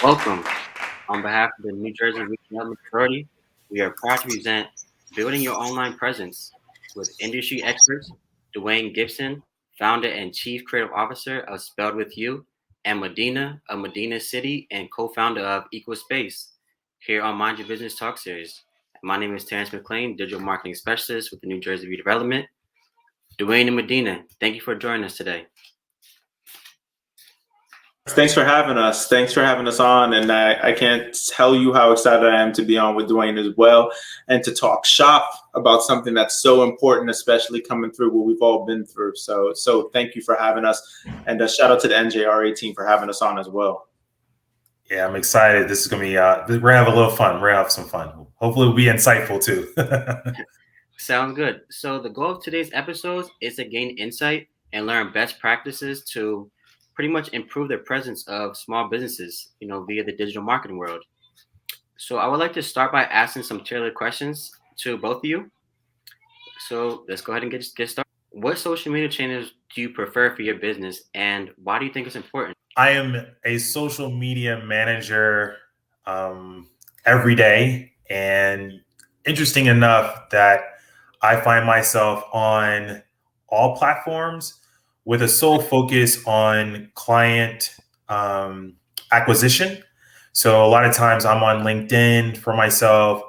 Welcome. On behalf of the New Jersey Regional Authority, we are proud to present Building Your Online Presence with industry experts Dwayne Gibson, founder and chief creative officer of Spelled With You, and Medina of Medina City and co-founder of Equal Space here on Mind Your Business Talk Series. My name is Terrence McLean, digital marketing specialist with the New Jersey Redevelopment. Dwayne and Medina, thank you for joining us today. Thanks for having us. Thanks for having us on. And I can't tell you how excited I am to be on with Dwayne as well and to talk shop about something that's so important, especially coming through what we've all been through. So thank you for having us. And shout out to the NJRA team for having us on as well. Yeah, I'm excited. This is going to be, we're going to have a little fun. We're going to have some fun. Hopefully it'll be insightful too. Sounds good. So the goal of today's episode is to gain insight and learn best practices to pretty much improve the presence of small businesses, via the digital marketing world. So I would like to start by asking some tailored questions to both of you. So let's go ahead and get started. What social media channels do you prefer for your business, and why do you think it's important? I am a social media manager every day, and interesting enough that I find myself on all platforms with a sole focus on client acquisition. So a lot of times I'm on LinkedIn for myself,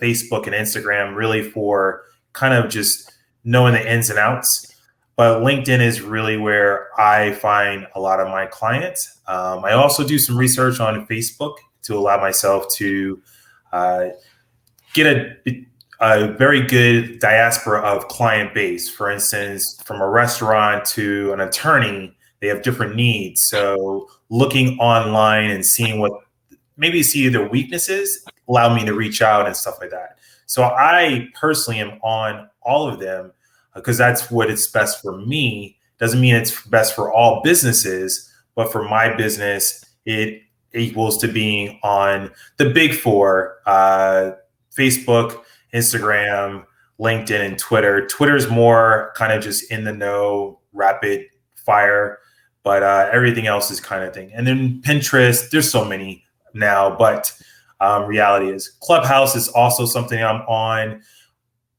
Facebook and Instagram, really for kind of just knowing the ins and outs. But LinkedIn is really where I find a lot of my clients. I also do some research on Facebook to allow myself to get a very good diaspora of client base. For instance, from a restaurant to an attorney, they have different needs. So looking online and seeing what maybe see their weaknesses allow me to reach out and stuff like that. So I personally am on all of them because that's what it's best for me. Doesn't mean it's best for all businesses, but for my business, it equals to being on the big four, Facebook, Instagram, LinkedIn, and Twitter. Twitter's more kind of just in the know, rapid fire, but everything else is kind of thing. And then Pinterest, there's so many now, but reality is Clubhouse is also something I'm on,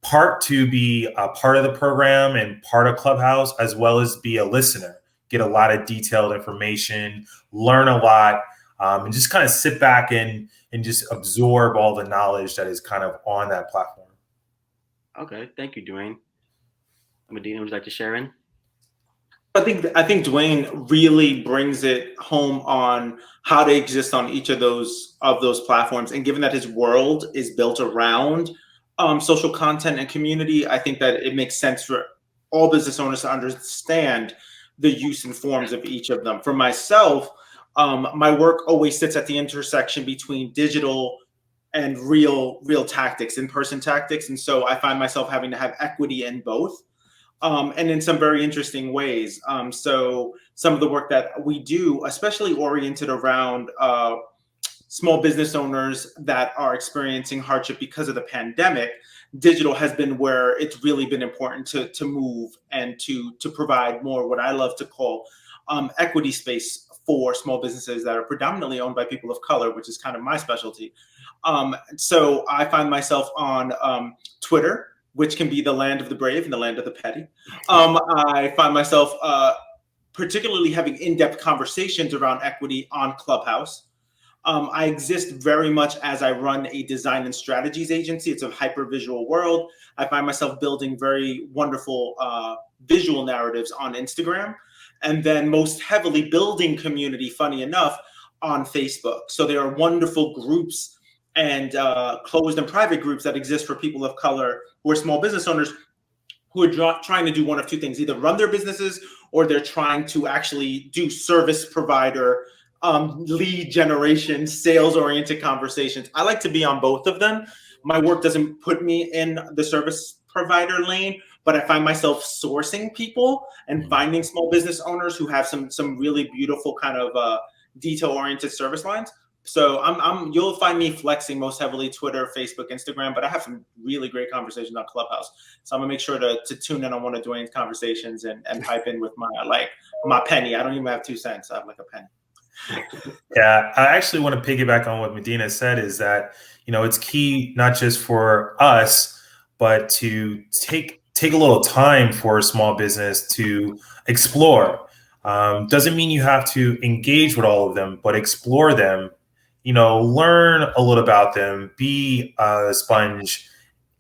part to be a part of the program and part of Clubhouse, as well as be a listener, get a lot of detailed information, learn a lot, and just kind of sit back and just absorb all the knowledge that is kind of on that platform. Okay, thank you, Dwayne. Medina, would you like to share in? I think Dwayne really brings it home on how to exist on each of those platforms. And given that his world is built around social content and community, I think that it makes sense for all business owners to understand the use and forms of each of them. For myself, my work always sits at the intersection between digital and real tactics, in-person tactics. And so I find myself having to have equity in both. And in some very interesting ways. So some of the work that we do, especially oriented around small business owners that are experiencing hardship because of the pandemic, digital has been where it's really been important to move and to provide more what I love to call equity space for small businesses that are predominantly owned by people of color, which is kind of my specialty. So I find myself on Twitter, which can be the land of the brave and the land of the petty. I find myself particularly having in-depth conversations around equity on Clubhouse. I exist very much as I run a design and strategies agency. It's a hyper-visual world. I find myself building very wonderful visual narratives on Instagram, and then most heavily building community, funny enough, on Facebook. So there are wonderful groups and closed and private groups that exist for people of color who are small business owners who are trying to do one of two things: either run their businesses or they're trying to actually do service provider, lead generation, sales-oriented conversations. I like to be on both of them. My work doesn't put me in the service provider lane, but I find myself sourcing people and finding small business owners who have some really beautiful kind of detail-oriented service lines. So you'll find me flexing most heavily Twitter, Facebook, Instagram, but I have some really great conversations on Clubhouse. So I'm gonna make sure to tune in on one of Dwayne's conversations and pipe in with my penny. I don't even have 2 cents. I have like a penny. Yeah, I actually want to piggyback on what Medina said is that, it's key not just for us, but to take a little time for a small business to explore. Doesn't mean you have to engage with all of them, but explore them, learn a little about them, be a sponge,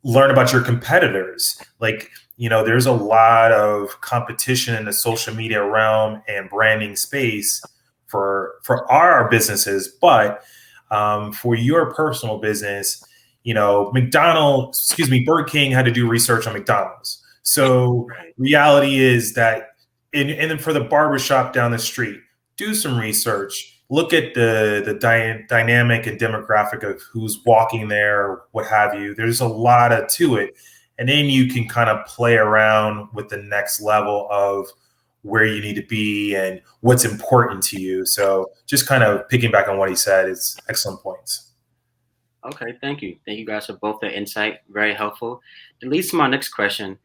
learn about your competitors. Like, there's a lot of competition in the social media realm and branding space for our businesses, but for your personal business, Burger King had to do research on McDonald's. So reality is that, and then for the barbershop down the street, do some research. Look at the dynamic and demographic of who's walking there, what have you. There's a lot to it, and then you can kind of play around with the next level of where you need to be and what's important to you. So just kind of picking back on what he said is excellent points. Okay, thank you. Thank you guys for both the insight. Very helpful. It leads to my next question.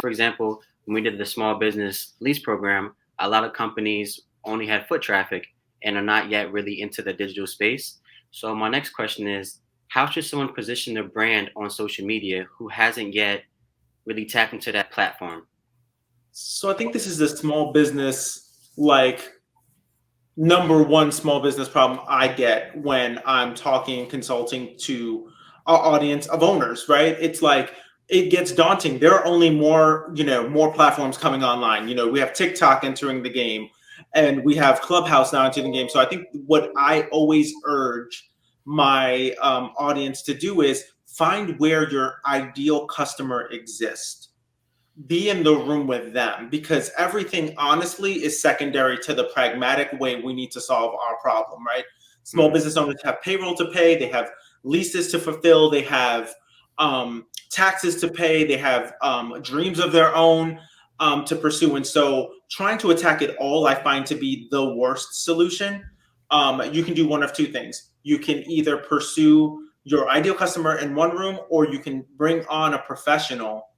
For example, when we did the small business lease program, a lot of companies only had foot traffic and are not yet really into the digital space. So my next question is, how should someone position their brand on social media who hasn't yet really tapped into that platform? So I think this is the small business, like, number one small business problem I get when I'm talking and consulting to our audience of owners, right? It's like it gets daunting. There are only more platforms coming online. We have TikTok entering the game, and we have Clubhouse now entering the game. So I think what I always urge my audience to do is find where your ideal customer exists. Be in the room with them, because everything honestly is secondary to the pragmatic way we need to solve our problem, right? Small business owners have payroll to pay, they have leases to fulfill, they have taxes to pay, they have dreams of their own to pursue. And so trying to attack it all, I find to be the worst solution. You can do one of two things. You can either pursue your ideal customer in one room, or you can bring on a professional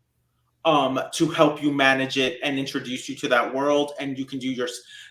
to help you manage it and introduce you to that world. And you can do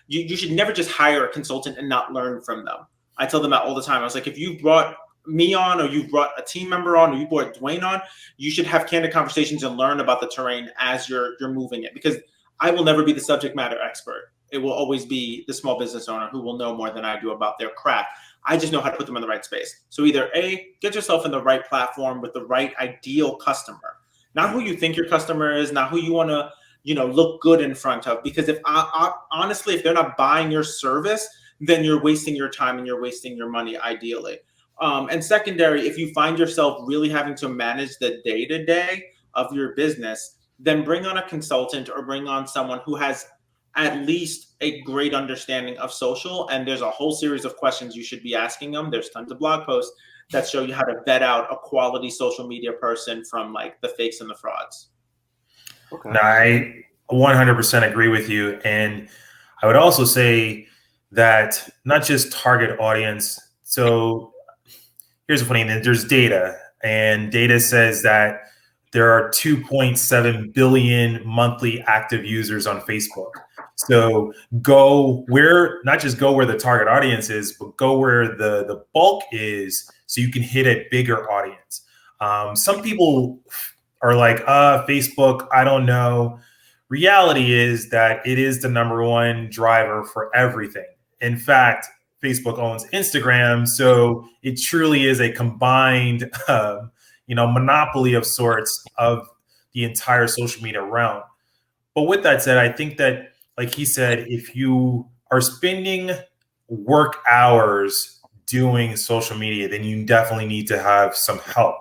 you should never just hire a consultant and not learn from them. I tell them that all the time. I was like, if you brought me on, or you brought a team member on, or you brought Dwayne on, you should have candid conversations and learn about the terrain as you're moving it, because I will never be the subject matter expert. It will always be the small business owner who will know more than I do about their craft. I just know how to put them in the right space. So either A, get yourself in the right platform with the right ideal customer. Not who you think your customer is, not who you want to, look good in front of. Because honestly, if they're not buying your service, then you're wasting your time and you're wasting your money, ideally. And secondary, if you find yourself really having to manage the day-to-day of your business, then bring on a consultant or bring on someone who has at least a great understanding of social. And there's a whole series of questions you should be asking them. There's tons of blog posts that show you how to vet out a quality social media person from like the fakes and the frauds. Okay. Now, I 100% agree with you. And I would also say that not just target audience. So here's the funny thing. There's data, and data says that there are 2.7 billion monthly active users on Facebook. So not just go where the target audience is, but go where the bulk is, so you can hit a bigger audience. Some people are like, Facebook, I don't know. Reality is that it is the number one driver for everything. In fact, Facebook owns Instagram, so it truly is a combined, monopoly of sorts of the entire social media realm. But with that said, I think that, like he said, if you are spending work hours doing social media, then you definitely need to have some help.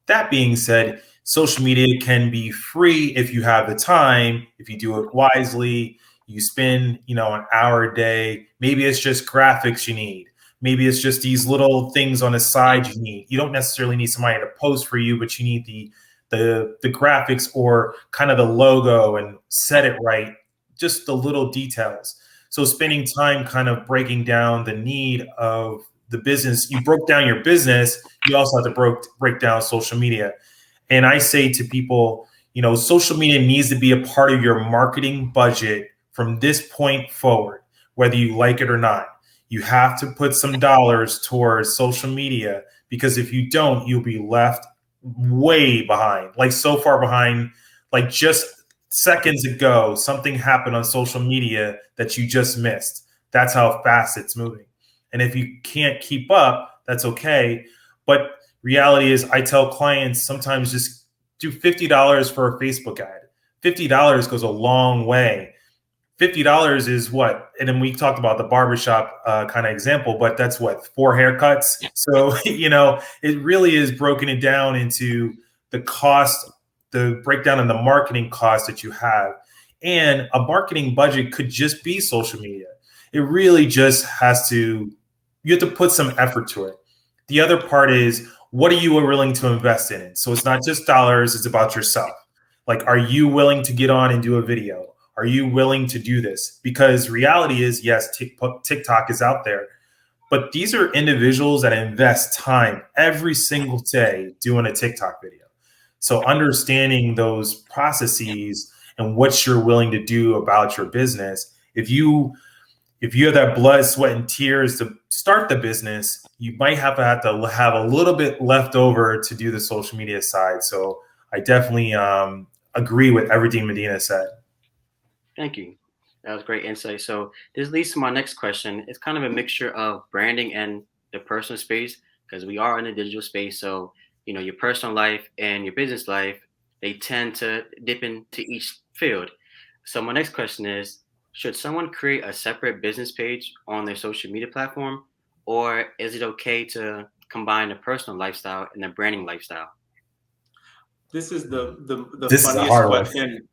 That being said, social media can be free if you have the time, if you do it wisely. You spend, an hour a day. Maybe it's just graphics you need. Maybe it's just these little things on the side you need. You don't necessarily need somebody to post for you, but you need the graphics or kind of the logo and set it right, just the little details. So spending time kind of breaking down the need of the business. You broke down your business, you also have to break down social media. And I say to people, social media needs to be a part of your marketing budget from this point forward, whether you like it or not. You have to put some dollars towards social media, because if you don't, you'll be left way behind, like so far behind. Like just seconds ago, something happened on social media that you just missed. That's how fast it's moving. And if you can't keep up, that's okay. But reality is, I tell clients sometimes just do $50 for a Facebook ad. $50 goes a long way. $50 is what? And then we talked about the barbershop kind of example, but that's what, 4 haircuts. So, it really is broken it down into the cost, the breakdown in the marketing cost that you have. And a marketing budget could just be social media. It really just you have to put some effort to it. The other part is, what are you willing to invest in it? So it's not just dollars, it's about yourself. Like, are you willing to get on and do a video? Are you willing to do this? Because reality is, yes, TikTok is out there, but these are individuals that invest time every single day doing a TikTok video. So understanding those processes and what you're willing to do about your business, if you have that blood, sweat, and tears to start the business, you might have to have a little bit left over to do the social media side. So I definitely agree with everything Medina said. Thank you. That was great insight. So this leads to my next question. It's kind of a mixture of branding and the personal space, because we are in a digital space. So, your personal life and your business life, they tend to dip into each field. So my next question is, should someone create a separate business page on their social media platform, or is it okay to combine the personal lifestyle and the branding lifestyle? This is the This is a funniest hard one. question.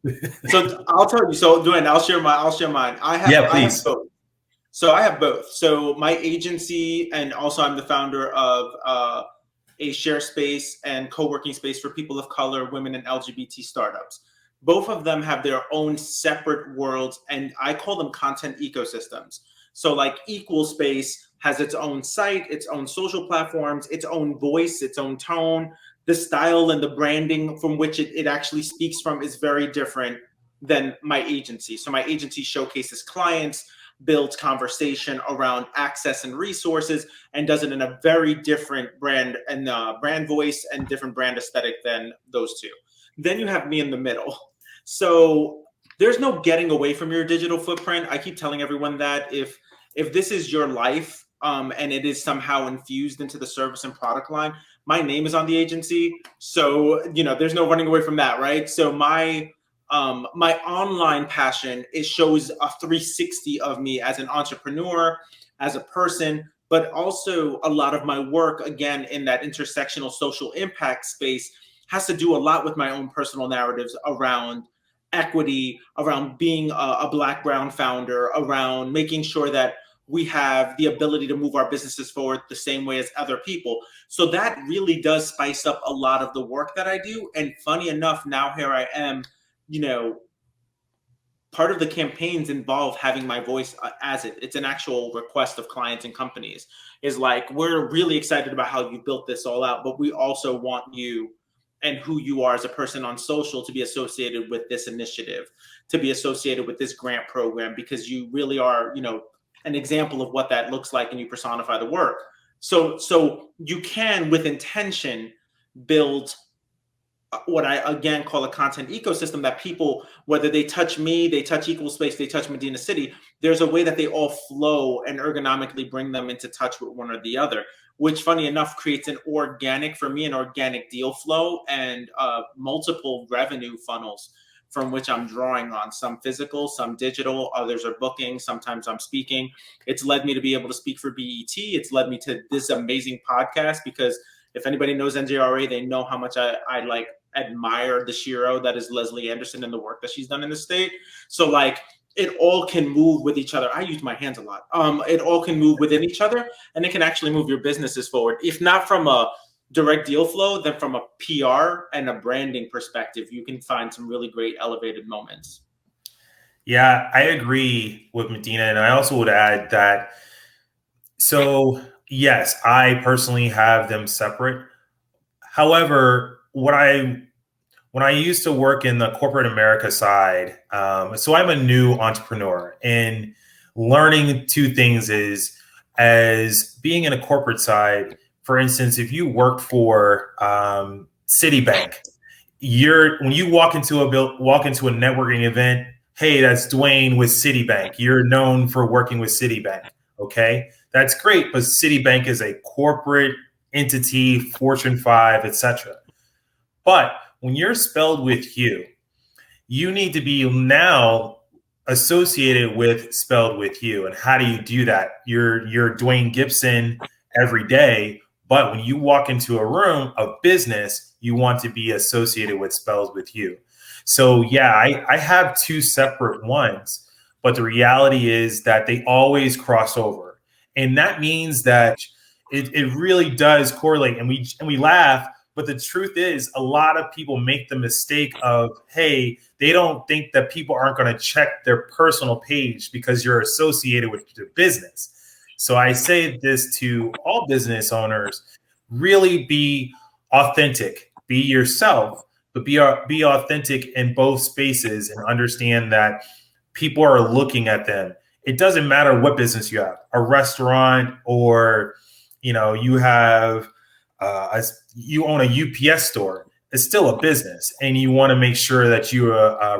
So I'll tell you. So Dwayne, I'll share mine. I have both. So I have both. So my agency, and also I'm the founder of a share space and co-working space for people of color, women, and LGBT startups. Both of them have their own separate worlds, and I call them content ecosystems. So like Equal Space has its own site, its own social platforms, its own voice, its own tone. The style and the branding from which it actually speaks from is very different than my agency. So my agency showcases clients, builds conversation around access and resources, and does it in a very different brand and brand voice and different brand aesthetic than those two. Then you have me in the middle. So there's no getting away from your digital footprint. I keep telling everyone that if this is your life, and it is somehow infused into the service and product line, my name is on the agency. So, there's no running away from that, right? So my online passion, it shows a 360 of me as an entrepreneur, as a person, but also a lot of my work, again, in that intersectional social impact space, has to do a lot with my own personal narratives around equity, around being a Black, brown founder, around making sure that we have the ability to move our businesses forward the same way as other people. So that really does spice up a lot of the work that I do. And funny enough, now here I am, part of the campaigns involve having my voice as it's an actual request of clients and companies, is like, we're really excited about how you built this all out, but we also want you and who you are as a person on social to be associated with this initiative, to be associated with this grant program, because you really are, an example of what that looks like, and you personify the work. So you can, with intention, build what I again call a content ecosystem, that people, whether they touch me, they touch Equal Space, they touch Medina City, there's a way that they all flow and ergonomically bring them into touch with one or the other, which funny enough creates an organic deal flow and multiple revenue funnels from which I'm drawing on, some physical, some digital, others are booking, sometimes I'm speaking. It's led me to be able to speak for BET. It's led me to this amazing podcast, because if anybody knows NJRA, they know how much I admire the Shiro that is Leslie Anderson and the work that she's done in the state. So it all can move with each other. I use my hands a lot. It all can move within each other, and it can actually move your businesses forward. If not from a direct deal flow, then from a PR and a branding perspective, you can find some really great elevated moments. Yeah, I agree with Medina. And I also would add that, so yes, I personally have them separate. However, when I used to work in the corporate America side, so I'm a new entrepreneur, and learning two things is, as being in a corporate side. For instance, if you worked for Citibank, when you walk into a networking event, hey, that's Dwayne with Citibank. You're known for working with Citibank. Okay, that's great, but Citibank is a corporate entity, Fortune 5, etc. But when you're spelled with you need to be now associated with spelled with you. And how do you do that? You're Dwayne Gibson every day, but when you walk into a room of business, you want to be associated with spelled with you. So yeah, I have two separate ones, but the reality is that they always cross over. And that means that it really does correlate, and we laugh. But the truth is, a lot of people make the mistake of, hey, they don't think that people aren't going to check their personal page because you're associated with the business. So I say this to all business owners: really be authentic, be yourself, but be authentic in both spaces, and understand that people are looking at them. It doesn't matter what business you have, a restaurant, or you have you own a UPS store. It's still a business, and you want to make sure that you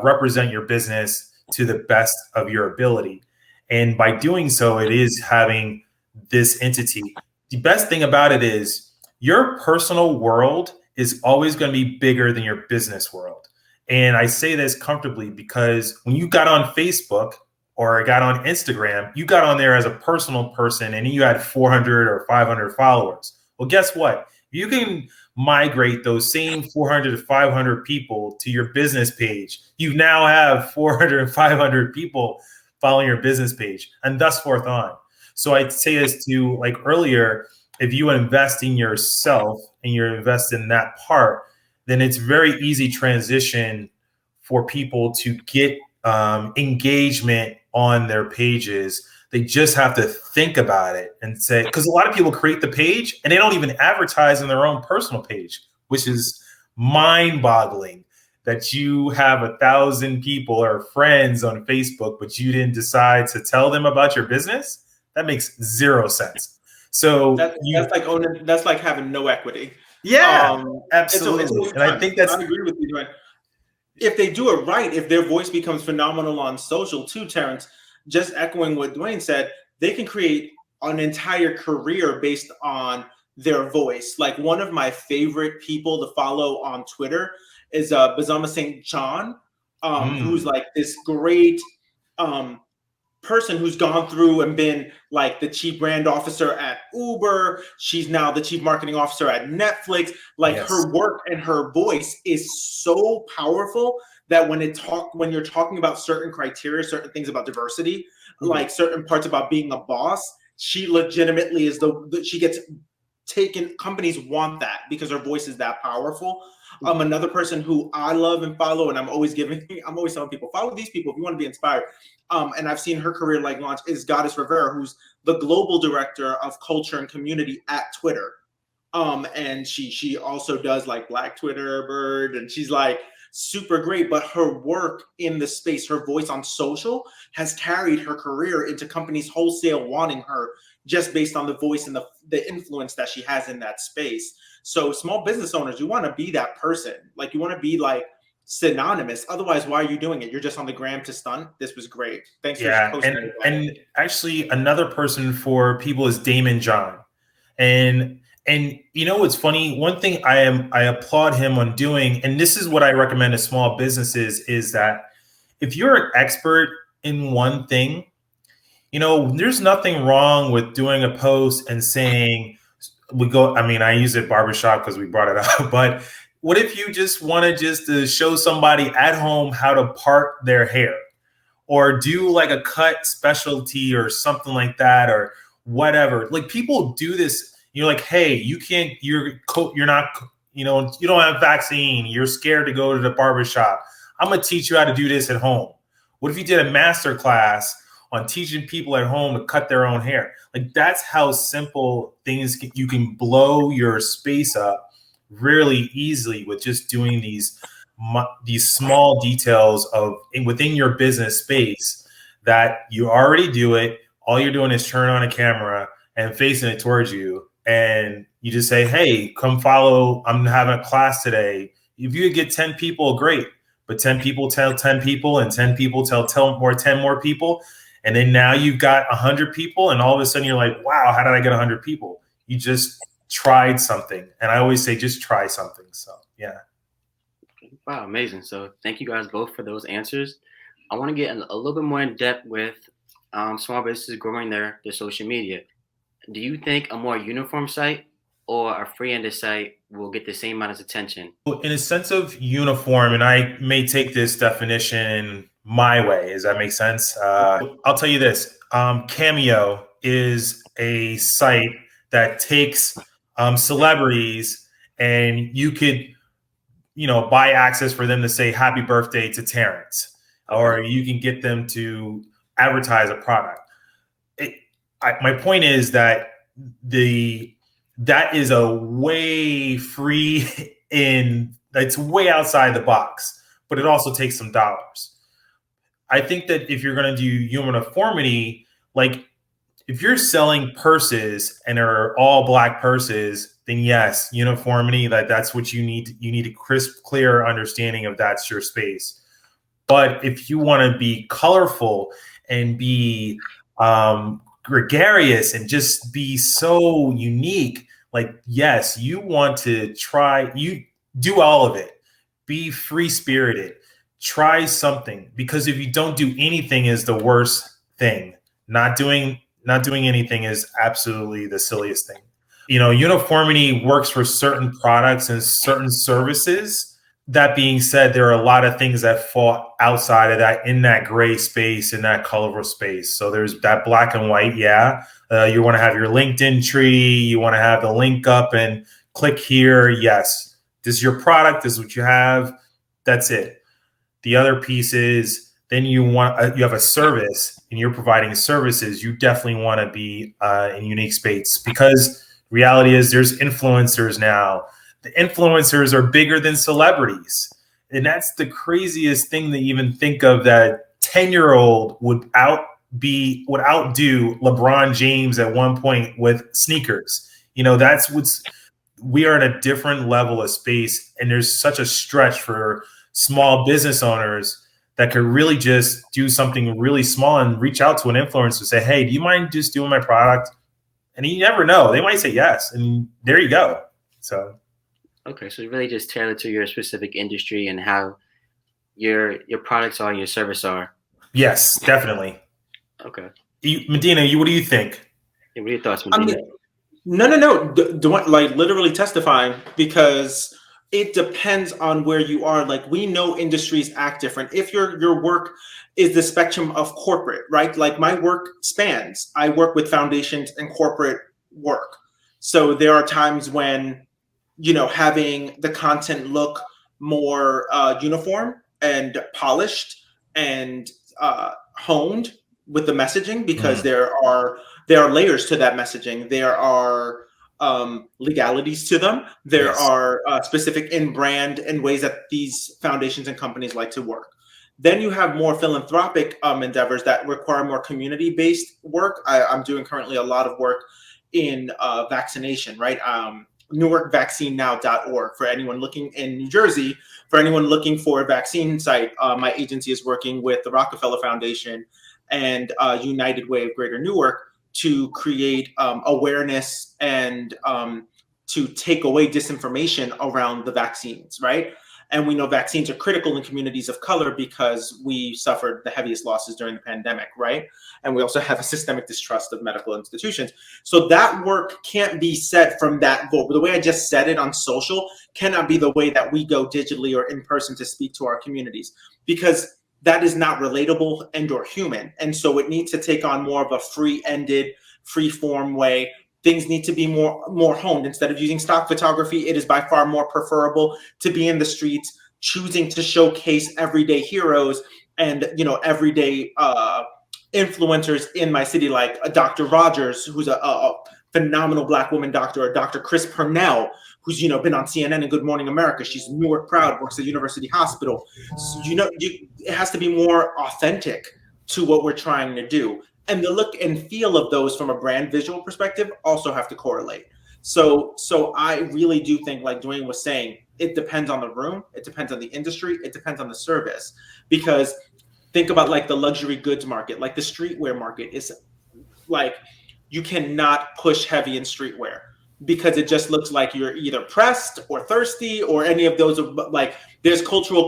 represent your business to the best of your ability. And by doing so, it is having this entity. The best thing about it is your personal world is always going to be bigger than your business world. And I say this comfortably because when you got on Facebook or got on Instagram, you got on there as a personal person and you had 400 or 500 followers. Well, guess what? You can migrate those same 400 to 500 people to your business page. You now have 400 and 500 people following your business page, and thus forth on. So I'd say this to, like earlier, if you invest in yourself and you invest in that part, then it's very easy transition for people to get engagement on their pages. They just have to think about it and say, because a lot of people create the page and they don't even advertise on their own personal page, which is mind-boggling that you have 1,000 people or friends on Facebook, but you didn't decide to tell them about your business. That makes zero sense. So that's like having no equity. Yeah, absolutely. And I think I agree with you, Dwayne. If they do it right, if their voice becomes phenomenal on social too, Terrence, just echoing what Dwayne said, they can create an entire career based on their voice. Like, one of my favorite people to follow on Twitter is Bazama St. John, who's like this great person who's gone through and been like the chief brand officer at Uber. She's now the chief marketing officer at Netflix. Like, yes. Her work and her voice is so powerful that when you're talking about certain criteria, certain things about diversity, like certain parts about being a boss, she legitimately is she gets taken. Companies want that because her voice is that powerful. Another person who I love and follow, and I'm always telling people, follow these people if you want to be inspired. And I've seen her career launch, is Goddess Rivera, who's the global director of culture and community at Twitter. And she also does like Black Twitter Bird, and she's like super great. But her work in the space, her voice on social, has carried her career into companies wholesale wanting her just based on the voice and the influence that she has in that space. So small business owners, you want to be that person. Like, you want to be like synonymous. Otherwise, why are you doing it? You're just on the gram to stunt. This was great. Thanks for posting it. And actually, another person for people is Damon John. And you know what's funny? One thing I applaud him on doing, and this is what I recommend to small businesses, is that if you're an expert in one thing, there's nothing wrong with doing a post and saying, I use it barbershop because we brought it up, but what if you just wanted to show somebody at home how to part their hair, or do like a cut specialty or something like that, or whatever? Like, people do this. You're like, hey, you don't have vaccine. You're scared to go to the barbershop. I'm going to teach you how to do this at home. What if you did a master class on teaching people at home to cut their own hair? Like, that's how simple you can blow your space up really easily with just doing these small details within your business space that you already do it. All you're doing is turn on a camera and facing it towards you. And you just say, hey, come follow. I'm having a class today. If you get 10 people, great. But 10 people tell 10 people, and 10 people tell 10 more people. And then now you've got 100 people, and all of a sudden you're like, wow, how did I get 100 people? You just tried something. And I always say, just try something. So, yeah. Wow, amazing. So thank you guys both for those answers. I want to get a little bit more in depth with small businesses growing their social media. Do you think a more uniform site or a free-ended site will get the same amount of attention? In a sense of uniform, and I may take this definition my way. Does that make sense? I'll tell you this. Cameo is a site that takes celebrities, and you could, buy access for them to say happy birthday to Terrence, or you can get them to advertise a product. My point is that that is a way free it's way outside the box, but it also takes some dollars. I think that if you're going to do uniformity, like if you're selling purses and they're all black purses, then yes, uniformity, that's what you need. You need a crisp, clear understanding of that's your space. But if you want to be colorful and be gregarious and just be so unique, like, yes, you want to you do all of it. Be free-spirited. Try something, because if you don't do anything is the worst thing. Not doing anything is absolutely the silliest thing. Uniformity works for certain products and certain services. That being said, there are a lot of things that fall outside of that, in that gray space, in that colorful space. So there's that black and white. Yeah. You want to have your LinkedIn tree. You want to have the link up and click here. Yes. This is your product. This is what you have. That's it. The other piece is then you have a service and you're providing services. You definitely want to be in unique space, because reality is there's influencers now. The influencers are bigger than celebrities. And that's the craziest thing to even think of, that 10-year-old would outdo LeBron James at one point with sneakers. We are in a different level of space, and there's such a stretch for small business owners that could really just do something really small and reach out to an influencer and say, hey, do you mind just doing my product? And you never know. They might say yes. And there you go. So. Okay, so you really just tailor to your specific industry and how your products are and your service are. Yes, definitely. Okay. Medina, what do you think? Yeah, what are your thoughts, Medina? No. Like literally testifying, because it depends on where you are. Like, we know industries act different. If your work is the spectrum of corporate, right? Like my work spans. I work with foundations and corporate work. So there are times when having the content look more uniform and polished and honed with the messaging, because there are layers to that messaging. There are legalities to them. There are specific in brand and ways that these foundations and companies like to work. Then you have more philanthropic endeavors that require more community-based work. I'm doing currently a lot of work in vaccination, right? NewarkVaccineNow.org for anyone looking in New Jersey. For anyone looking for a vaccine site, my agency is working with the Rockefeller Foundation and United Way of Greater Newark to create awareness and to take away disinformation around the vaccines, right? And we know vaccines are critical in communities of color because we suffered the heaviest losses during the pandemic, right? And we also have a systemic distrust of medical institutions. So that work can't be said from that vote. The way I just said it on social cannot be the way that we go digitally or in person to speak to our communities, because that is not relatable and or human. And so it needs to take on more of a free-ended, free-form way. Things need to be more honed. Instead of using stock photography, it is by far more preferable to be in the streets, choosing to showcase everyday heroes and everyday influencers in my city, like a Dr. Rogers, who's a phenomenal Black woman doctor, or Dr. Chris Purnell, who's been on CNN and Good Morning America. She's Newark proud, works at University Hospital. So, it has to be more authentic to what we're trying to do. and the look and feel of those from a brand visual perspective also have to correlate. So I really do think, like Dwayne was saying, it depends on the room, it depends on the industry, it depends on the service. Because think about like the luxury goods market, like the streetwear market is like, you cannot push heavy in streetwear because it just looks like you're either pressed or thirsty or any of those. Like there's cultural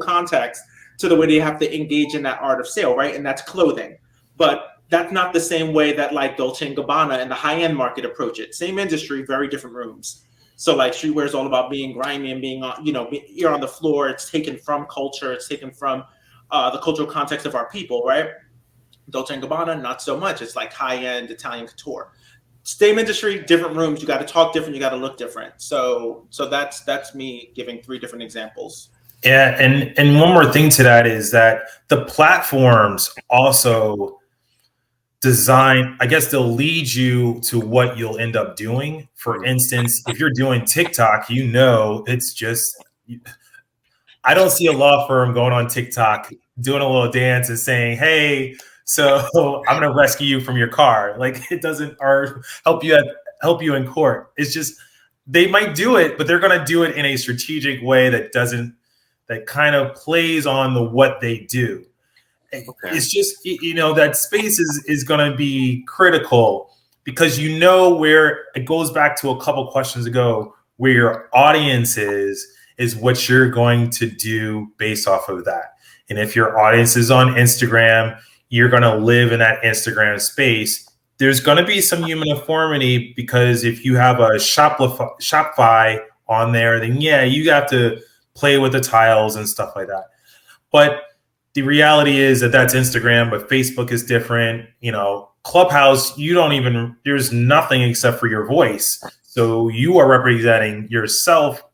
context to the way they have to engage in that art of sale, right? And that's clothing. But that's not the same way that like Dolce & Gabbana and the high-end market approach it. Same industry, very different rooms. So like streetwear is all about being grimy and being on, you're on the floor. It's taken from culture. It's taken from the cultural context of our people, right? Dolce & Gabbana, not so much. It's like high-end Italian couture. Same industry, different rooms. You got to talk different. You got to look different. So that's me giving 3 different examples. Yeah, and one more thing to that is that the platforms also design, I guess they'll lead you to what you'll end up doing. For instance, if you're doing TikTok, it's just, I don't see a law firm going on TikTok doing a little dance and saying, hey, so I'm going to rescue you from your car. Like it doesn't, or help you in court. It's just, they might do it, but they're going to do it in a strategic way that kind of plays on what they do. Okay. It's just, that space is going to be critical because where it goes back to a couple questions ago, where your audience is what you're going to do based off of that. And if your audience is on Instagram, you're going to live in that Instagram space. There's going to be some uniformity because if you have a Shopify on there, then yeah, you have to play with the tiles and stuff like that. But the reality is that's Instagram, but Facebook is different. Clubhouse, there's nothing except for your voice. So you are representing yourself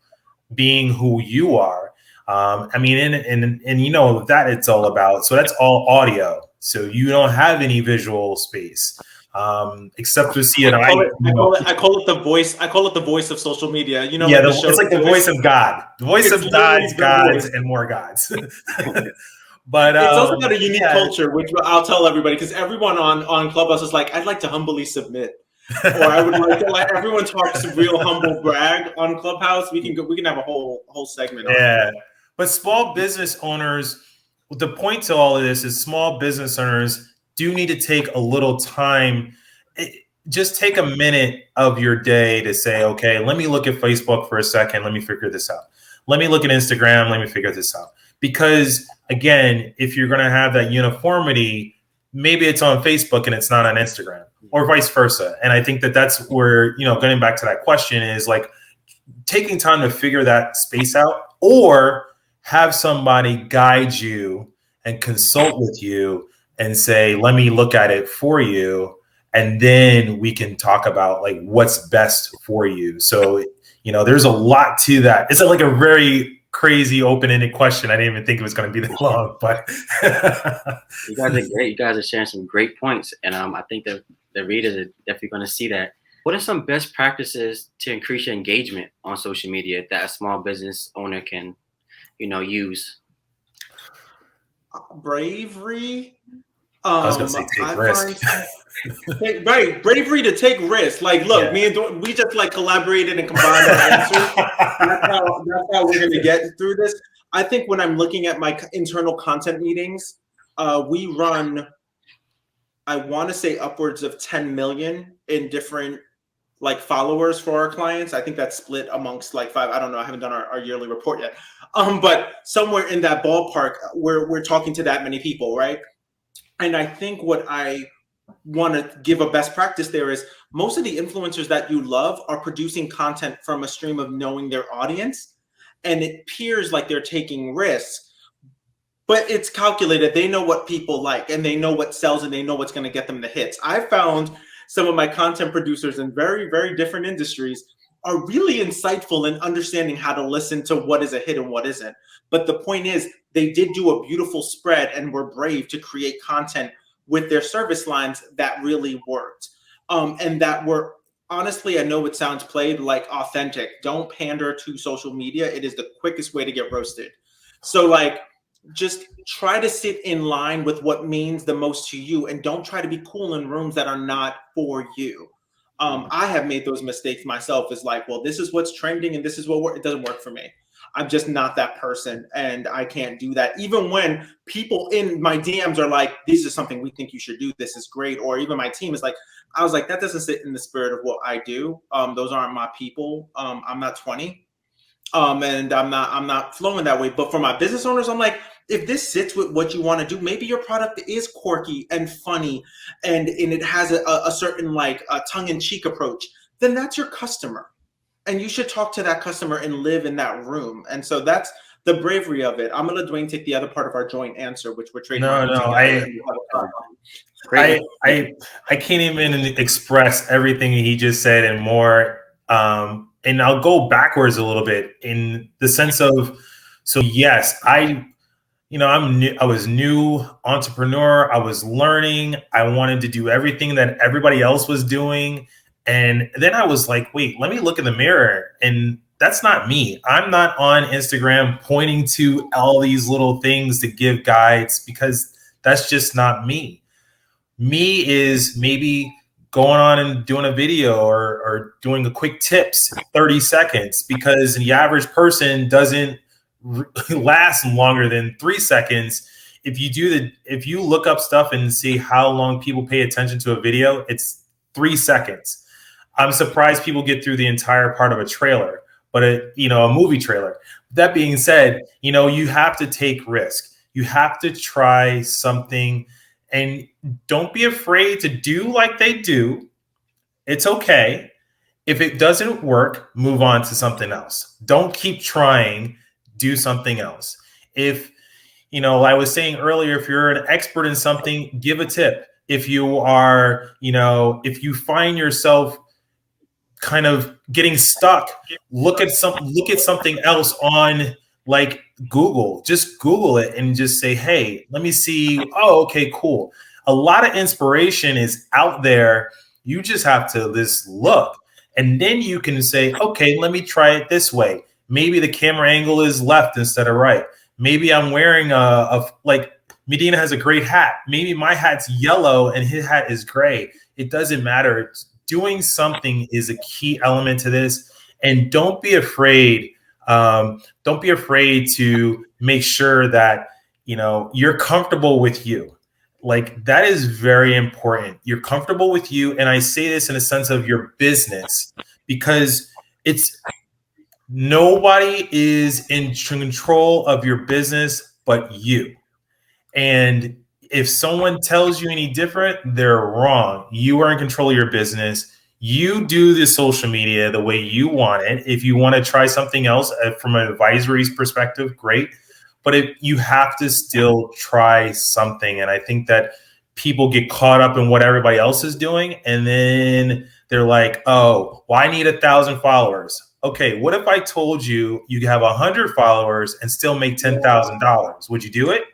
being who you are. And that it's all about. So that's all audio. So you don't have any visual space. Except to see it. I call it the voice. I call it the voice of social media. It's like the voice of God. The voice of gods, and more gods. But it's also got a unique culture, which I'll tell everybody, because everyone on Clubhouse is like, I'd like to humbly submit, or I would like to everyone talks real humble brag on Clubhouse. We can have a whole segment. Yeah, but small business owners. The point to all of this is small business owners do need to take a little time. Just take a minute of your day to say, okay, let me look at Facebook for a second. Let me figure this out. Let me look at Instagram. Let me figure this out. Because again, if you're going to have that uniformity, maybe it's on Facebook and it's not on Instagram, or vice versa. And I think that's where, getting back to that question is like taking time to figure that space out, or have somebody guide you and consult with you and say, let me look at it for you. And then we can talk about like what's best for you. So, there's a lot to that. It's like a very crazy open-ended question. I didn't even think it was going to be that long, but you guys are great. You guys are sharing some great points. And I think that the readers are definitely going to see that. What are some best practices to increase your engagement on social media that a small business owner can, use? Bravery. I was going to say take risks. Right, bravery to take risks. Like, look, me and we just like collaborated and combined our answers. That's how we're going to get through this. I think when I'm looking at my internal content meetings, we run, I want to say upwards of 10 million in different like followers for our clients. I think that's split amongst like 5. I don't know. I haven't done our yearly report yet. But somewhere in that ballpark, we're talking to that many people, right? And I think what I want to give a best practice there is most of the influencers that you love are producing content from a stream of knowing their audience, and it appears like they're taking risks, but it's calculated. They know what people like, and they know what sells, and they know what's going to get them the hits. I found some of my content producers in very, very different industries are really insightful in understanding how to listen to what is a hit and what isn't. But the point is, they did do a beautiful spread and were brave to create content with their service lines that really worked. And that were, honestly, I know it sounds played, like authentic. Don't pander to social media. It is the quickest way to get roasted. So like, just try to sit in line with what means the most to you, and don't try to be cool in rooms that are not for you. I have made those mistakes myself. Is like, well, this is what's trending and this is what it doesn't work for me. I'm just not that person, and I can't do that. Even when people in my DMs are like, "This is something we think you should do. This is great," or even my team is like, I was like, that doesn't sit in the spirit of what I do. Those aren't my people. I'm not 20. And I'm not flowing that way. But for my business owners, I'm like, if this sits with what you want to do, maybe your product is quirky and funny, and it has a certain like a tongue-in-cheek approach, then that's your customer. And you should talk to that customer and live in that room. And so that's the bravery of it. I'm gonna let Dwayne take the other part of our joint answer, which we're trademarking together. I can't even express everything he just said and more. And I'll go backwards a little bit in the sense of, so yes, I'm new. I was new entrepreneur. I was learning. I wanted to do everything that everybody else was doing. And then I was like, wait, let me look in the mirror. And that's not me. I'm not on Instagram pointing to all these little things to give guides, because that's just not me. Me is maybe going on and doing a video or doing a quick tips, 30 seconds, because the average person doesn't last longer than 3 seconds. If you look up stuff and see how long people pay attention to a video, it's 3 seconds. I'm surprised people get through the entire part of a trailer, but a movie trailer. That being said, you have to take risk. You have to try something. And don't be afraid to do like they do. It's okay. If it doesn't work, move on to something else. Don't keep trying. Do something else. If, I was saying earlier, if you're an expert in something, give a tip. If you are, if you find yourself kind of getting stuck, look at something else on like Google. Just Google it and just say, hey, let me see. Oh, okay, cool. A lot of inspiration is out there. You just have to just look. And then you can say, okay, let me try it this way. Maybe the camera angle is left instead of right. Maybe I'm wearing like Medina has a great hat. Maybe my hat's yellow and his hat is gray. It doesn't matter. Doing something is a key element to this. And don't be afraid. Don't be afraid to make sure that, you're comfortable with you. Like, that is very important. You're comfortable with you. And I say this in a sense of your business, because nobody is in control of your business but you. And if someone tells you any different, they're wrong. You are in control of your business. You do the social media the way you want it. If you want to try something else from an advisory perspective, great. But if you have to still try something. And I think that people get caught up in what everybody else is doing. And then they're like, oh, well, I need 1,000 followers. Okay, what if I told you you have 100 followers and still make $10,000? Would you do it?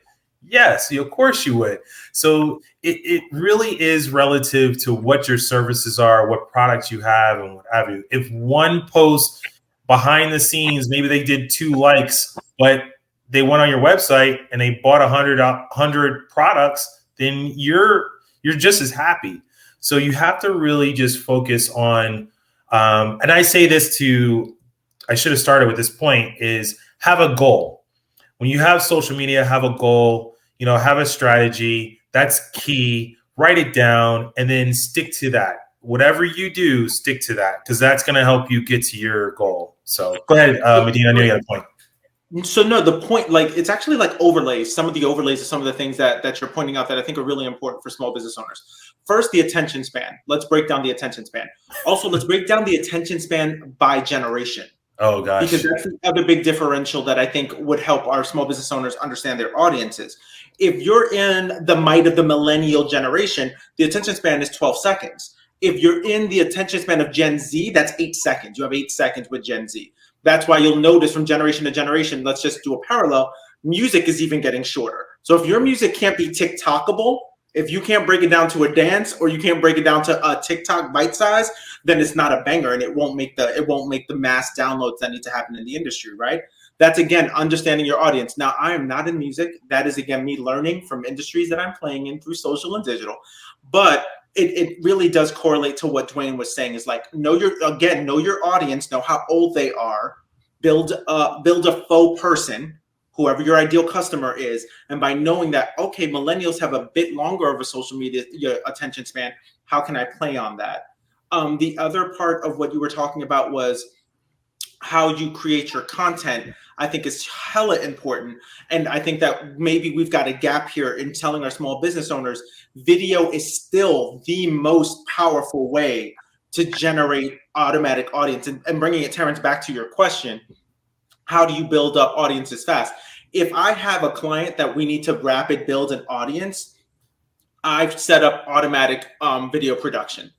Yes, of course you would. So it really is relative to what your services are, what products you have, and what have you. If one post behind the scenes, maybe they did 2 likes, but they went on your website and they bought 100 products, then you're just as happy. So you have to really just focus on, and I say this I should have started with this point, is have a goal. When you have social media, have a goal, have a strategy. That's key. Write it down and then stick to that. Whatever you do, stick to that, because that's going to help you get to your goal. So go ahead, Medina, I know you had a point. So no, the point, like, it's actually like overlays. Some of the overlays are some of the things that you're pointing out that I think are really important for small business owners. First, the attention span. Let's break down the attention span. Also, let's break down the attention span by generation. Oh, gosh. Because that's the other big differential that I think would help our small business owners understand their audiences. If you're in the might of the millennial generation, the attention span is 12 seconds. If you're in the attention span of Gen Z, that's 8 seconds. You have 8 seconds with Gen Z. That's why you'll notice from generation to generation, let's just do a parallel, music is even getting shorter. So if your music can't be TikTokable, if you can't break it down to a dance, or you can't break it down to a TikTok bite size, then it's not a banger, and it won't make the mass downloads that need to happen in the industry, right? That's, again, understanding your audience. Now, I am not in music. That is, again, me learning from industries that I'm playing in through social and digital. But it really does correlate to what Dwayne was saying, is like, know your audience, know how old they are, build a faux person, whoever your ideal customer is. And by knowing that, okay, millennials have a bit longer of a social media attention span, how can I play on that? The other part of what you were talking about was how you create your content. I think is hella important. And I think that maybe we've got a gap here in telling our small business owners video is still the most powerful way to generate automatic audience. And bringing it, Terrence, back to your question, how do you build up audiences fast? If I have a client that we need to rapid build an audience, I've set up automatic video production.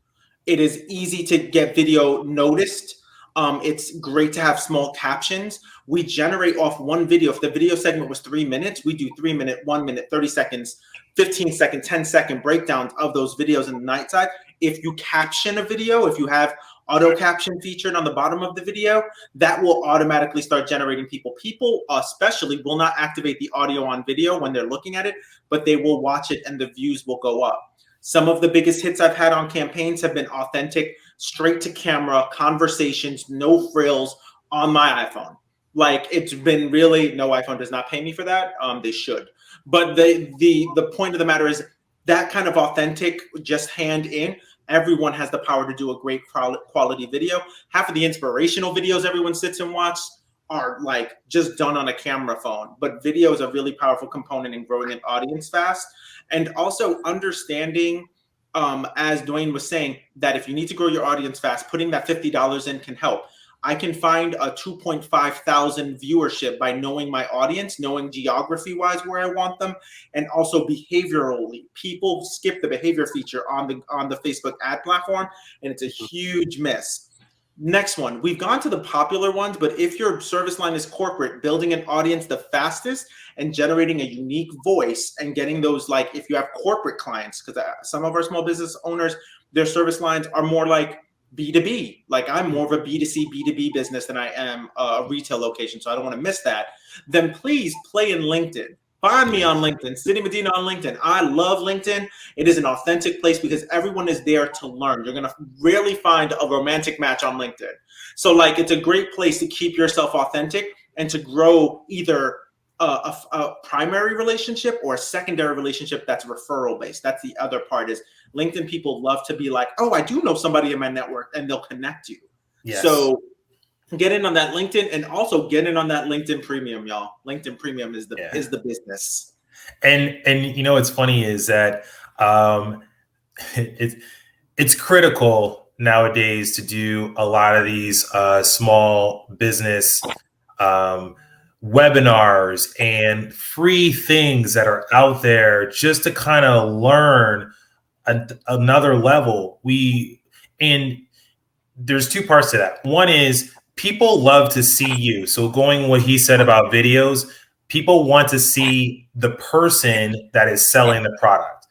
It is easy to get video noticed. It's great to have small captions. We generate off one video. If the video segment was 3 minutes, we do 3 minute, 1 minute, 30 seconds, 15-second, 10-second breakdowns of those videos in the night side. If you caption a video, if you have auto caption featured on the bottom of the video, that will automatically start generating people. People especially will not activate the audio on video when they're looking at it, but they will watch it and the views will go up. Some of the biggest hits I've had on campaigns have been authentic, straight to camera conversations, no frills on my iPhone. Like, it's been really, no, iPhone does not pay me for that. They should. But the point of the matter is that kind of authentic, just hand in, everyone has the power to do a great quality video. Half of the inspirational videos everyone sits and watches are like just done on a camera phone. But video is a really powerful component in growing an audience fast. And also understanding, as Dwayne was saying, that if you need to grow your audience fast, putting that $50 in can help. I can find a 2.5 thousand viewership by knowing my audience, knowing geography-wise where I want them, and also behaviorally. People skip the behavior feature on the Facebook ad platform, and it's a huge miss. Next one, we've gone to the popular ones, but if your service line is corporate, building an audience the fastest and generating a unique voice and getting those, like if you have corporate clients, because some of our small business owners, their service lines are more like B2B. Like, I'm more of a B2C, B2B business than I am a retail location, so I don't want to miss that. Then please play in LinkedIn. Find me on LinkedIn, City Medina on LinkedIn. I love LinkedIn. It is an authentic place because everyone is there to learn. You're going to rarely find a romantic match on LinkedIn. So, like, it's a great place to keep yourself authentic and to grow either a primary relationship or a secondary relationship that's referral based. That's the other part, is LinkedIn people love to be like, oh, I do know somebody in my network, and they'll connect you. Yes. So get in on that LinkedIn, and also get in on that LinkedIn Premium, y'all. LinkedIn Premium is the business. And you know what's funny is that it's critical nowadays to do a lot of these small business webinars and free things that are out there just to kind of learn another level. And there's two parts to that. One is people love to see you. So going what he said about videos, people want to see the person that is selling the product.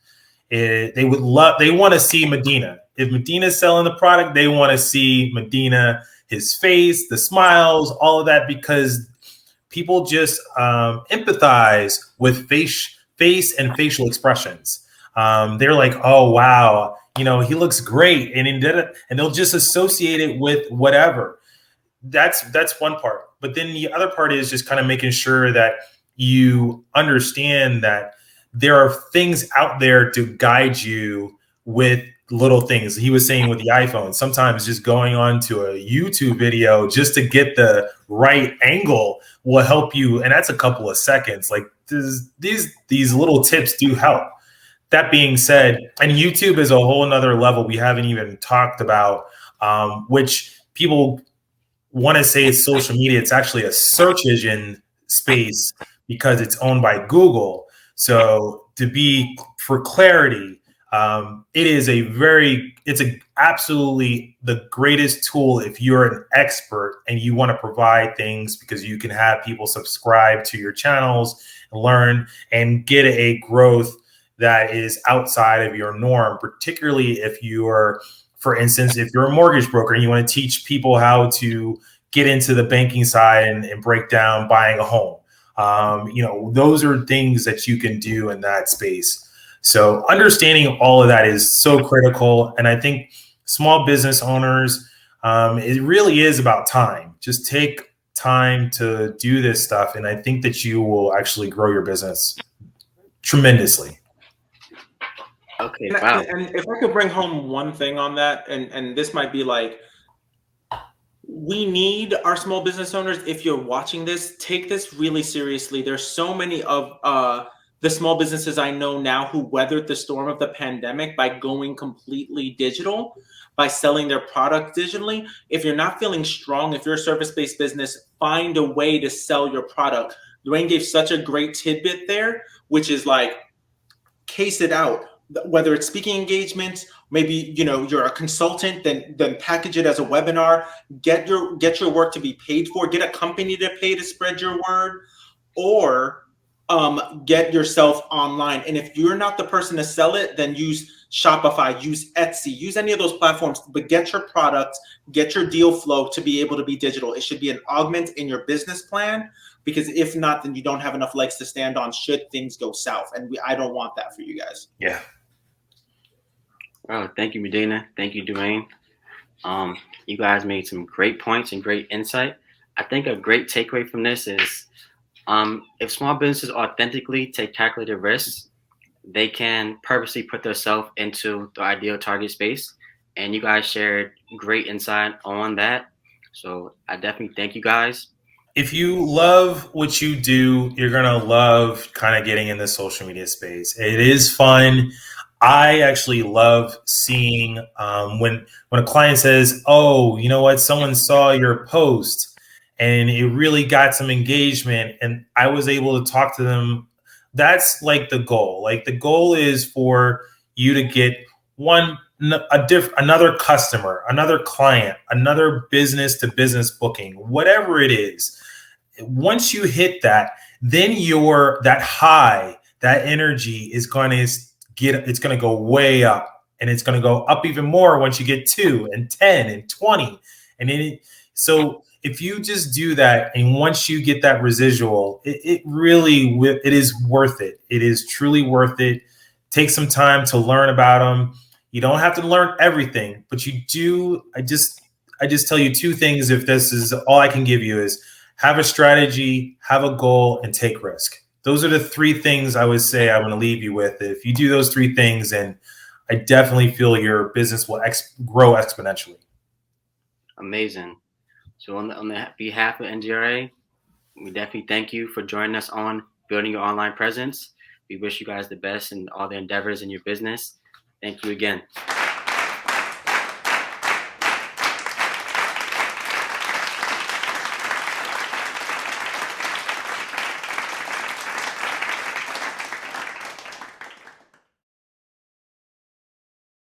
They want to see Medina. If Medina's selling the product, they want to see Medina, his face, the smiles, all of that, because people just empathize with face and facial expressions. They're like, oh, wow, he looks great. And they'll just associate it with whatever. That's one part. But then the other part is just kind of making sure that you understand that there are things out there to guide you with little things. He was saying with the iPhone, sometimes just going on to a YouTube video just to get the right angle will help you. And that's a couple of seconds. Like, these little tips do help. That being said, and YouTube is a whole nother level we haven't even talked about, which people want to say it's social media. It's actually a search engine space because it's owned by Google. So for clarity, it's absolutely the greatest tool if you're an expert and you want to provide things, because you can have people subscribe to your channels, learn, and get a growth that is outside of your norm, particularly if you're, for instance, if you're a mortgage broker and you want to teach people how to get into the banking side and break down buying a home. Those are things that you can do in that space. So understanding all of that is so critical. And I think small business owners, it really is about time. Just take time to do this stuff. And I think that you will actually grow your business tremendously. Okay, And, wow. and if I could bring home one thing on that, and this might be like, we need our small business owners. If you're watching this, take this really seriously. There's so many of the small businesses I know now who weathered the storm of the pandemic by going completely digital, by selling their product digitally. If you're not feeling strong, if you're a service-based business, find a way to sell your product. Dwayne gave such a great tidbit there, which is like, case it out. Whether it's speaking engagements, maybe you're a consultant, then package it as a webinar. Get your work to be paid for. Get a company to pay to spread your word, or get yourself online. And if you're not the person to sell it, then use Shopify, use Etsy, use any of those platforms. But get your product, get your deal flow to be able to be digital. It should be an augment in your business plan, because if not, then you don't have enough legs to stand on should things go south. And I don't want that for you guys. Yeah. Oh, thank you, Medina. Thank you, Dwayne. You guys made some great points and great insight. I think a great takeaway from this is, if small businesses authentically take calculated risks, they can purposely put themselves into the ideal target space. And you guys shared great insight on that. So I definitely thank you guys. If you love what you do, you're going to love kind of getting in the social media space. It is fun. I actually love seeing when a client says, "Oh, you know what? Someone saw your post and it really got some engagement, and I was able to talk to them." That's like the goal. Like the goal is for you to get another customer, another client, another business to business booking, whatever it is. Once you hit that, then that high, that energy is going to it's going to go way up, and it's going to go up even more once you get 2 and 10 and 20. And then so if you just do that, and once you get that residual, it is worth it. It is truly worth it. Take some time to learn about them. You don't have to learn everything, but you do. I just tell you 2 things. If this is all I can give you, is have a strategy, have a goal, and take risk. Those are the 3 things I would say I want to leave you with. If you do those 3 things, and I definitely feel your business will grow exponentially. Amazing. So on the behalf of NGRA, we definitely thank you for joining us on Building Your Online Presence. We wish you guys the best in all the endeavors in your business. Thank you again.